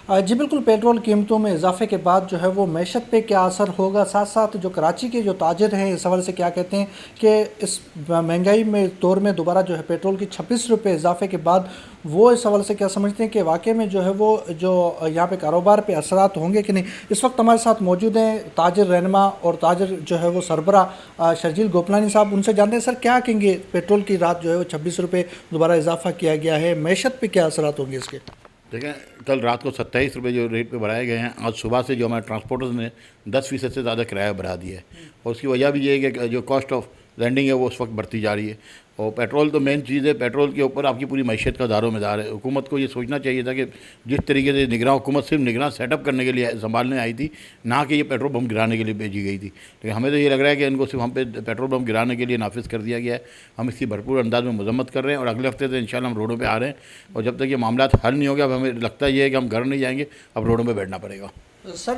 जी बिल्कुल, पेट्रोल कीमतों में इजाफे के बाद जो है वो मईशत पे क्या असर होगा, साथ साथ जो कराची के जो ताजिर हैं इस हवाले से क्या कहते हैं कि इस महंगाई में दौर में दोबारा जो है पेट्रोल की 26 रुपये इजाफे के बाद वो इस हवाले से क्या समझते हैं कि वाकई में जो है वो जो यहाँ पे कारोबार पे असरात होंगे कि नहीं। इस वक्त हमारे साथ मौजूद हैं ताजिर रहनुमा और ताजिर जो है वो सरबरा शर्जील गोपलानी साहब, उनसे जानते हैं सर क्या कहेंगे। पेट्रोल की रात जो है वो 26 रुपये दोबारा इजाफा किया गया है, मईशत पे क्या असरात होंगे इसके। देखें, कल रात को 27 रुपये जो रेट पे बढ़ाए गए हैं, आज सुबह से जो हमारे ट्रांसपोर्टर्स ने 10% से ज़्यादा किराया बढ़ा दिया है। और उसकी वजह भी ये है कि जो कॉस्ट ऑफ लैंडिंग है वो उस वक्त बढ़ती जा रही है। और पेट्रोल तो मेन चीज़ है, पेट्रोल के ऊपर आपकी पूरी मईशत का दारोमदार है। हुकूमत को ये सोचना चाहिए था कि जिस तरीके से निगरान हुकूमत सिर्फ निगरान सेटअप करने के लिए संभालने आई थी, ना कि ये पेट्रोल बम गिराने के लिए भेजी गई थी। लेकिन हमें तो ये लग रहा है कि इनको सिर्फ हम पे पेट्रोल बम गिराने के लिए नाफिज कर दिया गया है। हम इसकी भरपूर अंदाज में मजम्मत कर रहे हैं और अगले हफ्ते से इंशाल्लाह हम रोडों पर आ रहे हैं। और जब तक ये मामला हल नहीं हो गया, अब हमें लगता ये है कि हम घर नहीं जाएंगे, अब रोडों पर बैठना पड़ेगा। सर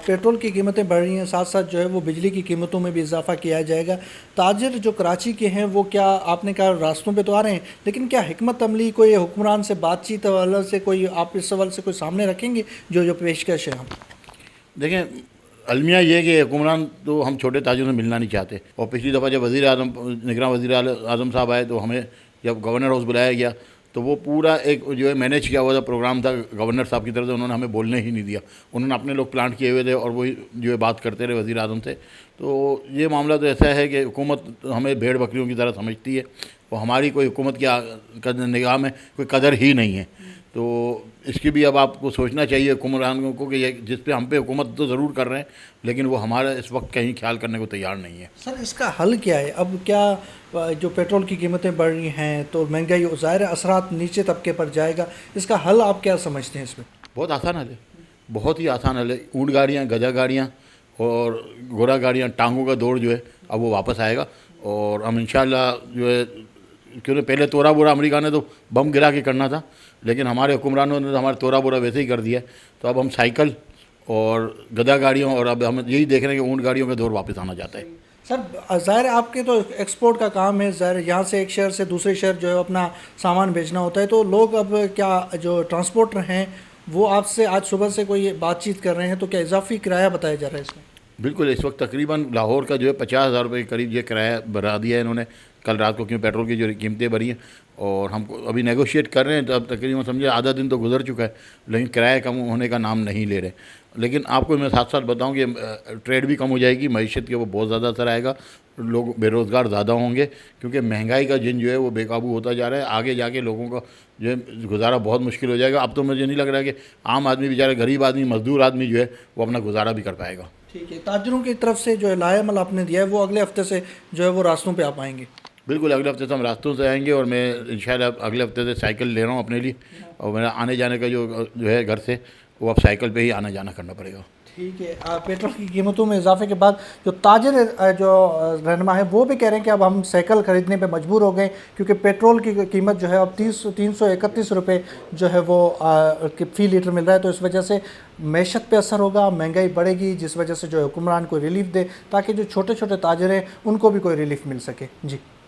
पेट्रोल की कीमतें बढ़ रही हैं, साथ साथ जो है वो बिजली की कीमतों में भी इजाफा किया जाएगा। ताजिर जो कराची के हैं वो क्या, आपने कहा रास्तों पे तो आ रहे हैं, लेकिन क्या हिकमत अमली कोई हुक्मरान से बातचीत वाला से कोई आप इस सवाल से कोई सामने रखेंगे जो जो पेशकश है। हम देखें, अलमिया ये है कि हुक्मरान तो हम छोटे ताजिरों से मिलना नहीं चाहते। और पिछली दफ़ा जब वज़ीर आज़म निगरान वज़ीर आज़म साहब आए तो हमें जब गवर्नर हाउस बुलाया गया तो वो पूरा एक जो है मैनेज किया हुआ था प्रोग्राम था गवर्नर साहब की तरफ से। उन्होंने हमें बोलने ही नहीं दिया। उन्होंने अपने लोग प्लांट किए हुए थे और वही जो है बात करते रहे वज़ीर आज़म से। तो ये मामला तो ऐसा है कि हुकूमत हमें भेड़ बकरियों की तरह समझती है और हमारी कोई हुकूमत की निगाह में कोई कदर ही नहीं है। तो इसकी भी अब आपको सोचना चाहिए हुक्मरानों को कि ये जिस पे हम पे हुकूमत तो ज़रूर कर रहे हैं, लेकिन वो हमारा इस वक्त कहीं ख्याल करने को तैयार नहीं है। सर इसका हल क्या है अब, क्या जो पेट्रोल की कीमतें बढ़ रही हैं तो महंगाई ज़ाहिर असरात नीचे तबके पर जाएगा, इसका हल आप क्या समझते हैं इसमें। बहुत आसान हल है, बहुत ही आसान हल है। ऊँट गाड़ियाँ, गधा गाड़ियाँ और घोड़ा गाड़ियाँ, टांगों का दौर जो है अब वो वापस आएगा। और हम इंशाल्लाह जो है, क्योंकि पहले तोड़ा बोरा अमेरिका ने तो बम गिरा के करना था, लेकिन हमारे हुक्मरानों ने तो हमारे तोड़ा बोरा वैसे ही कर दिया है। तो अब हम साइकिल और गधा गाड़ियों और अब हम यही देख रहे हैं कि ऊँट गाड़ियों का दौर वापस आना चाहता है। सर ज़ाहिर आपके तो एक्सपोर्ट का काम है, ज़ाहिर यहाँ से एक शहर से दूसरे शहर जो है अपना सामान भेजना होता है, तो लोग अब क्या जो ट्रांसपोर्टर हैं वो आपसे आज सुबह से कोई बातचीत कर रहे हैं तो क्या इजाफी किराया बताया जा रहा है इसमें। बिल्कुल, इस वक्त तकरीबन लाहौर का जो है 50,000 रुपये के करीब ये किराया बढ़ा दिया है इन्होंने कल रात को, क्योंकि पेट्रोल की जो कीमतें बढ़ी हैं। और हमको अभी नेगोशिएट कर रहे हैं, तो अब तकरीबन समझिए आधा दिन तो गुजर चुका है, लेकिन किराया कम होने का नाम नहीं ले रहे। लेकिन आपको मैं साथ साथ बताऊं कि ट्रेड भी कम हो जाएगी, मईशत के वो बहुत ज़्यादा असर आएगा, लोग बेरोज़गार ज़्यादा होंगे, क्योंकि महंगाई का जिन जो है वो बेकाबू होता जा रहा है। आगे जाके लोगों का जो है गुजारा बहुत मुश्किल हो जाएगा। अब तो मुझे नहीं लग रहा है कि आम आदमी, बेचारा गरीब आदमी, मजदूर आदमी जो है वो अपना गुजारा भी कर पाएगा। ठीक है, ताजरों की तरफ से जो है लाएमल आपने दिया है वो अगले हफ्ते से जो है वो रास्तों पे आ पाएंगे। बिल्कुल, अगले हफ्ते से हम रास्तों से आएंगे और मैं इंशाल्लाह अगले हफ्ते से साइकिल ले रहा हूँ अपने लिए। और मेरा आने जाने का जो है घर से, वो अब साइकिल पे ही आना जाना करना पड़ेगा। ठीक है, पेट्रोल की कीमतों में इजाफे के बाद जो ताजिर जो रहनुमा है वो भी कह रहे हैं कि अब हम साइकिल ख़रीदने पे मजबूर हो गए, क्योंकि पेट्रोल की कीमत जो है अब 331 रुपये जो है वो फ़ी लीटर मिल रहा है। तो इस वजह से मैशत पे असर होगा, महंगाई बढ़ेगी, जिस वजह से जो है हुक्मरान को रिलीफ दे ताकि जो छोटे छोटे ताजिर हैं उनको भी कोई रिलीफ मिल सके। जी।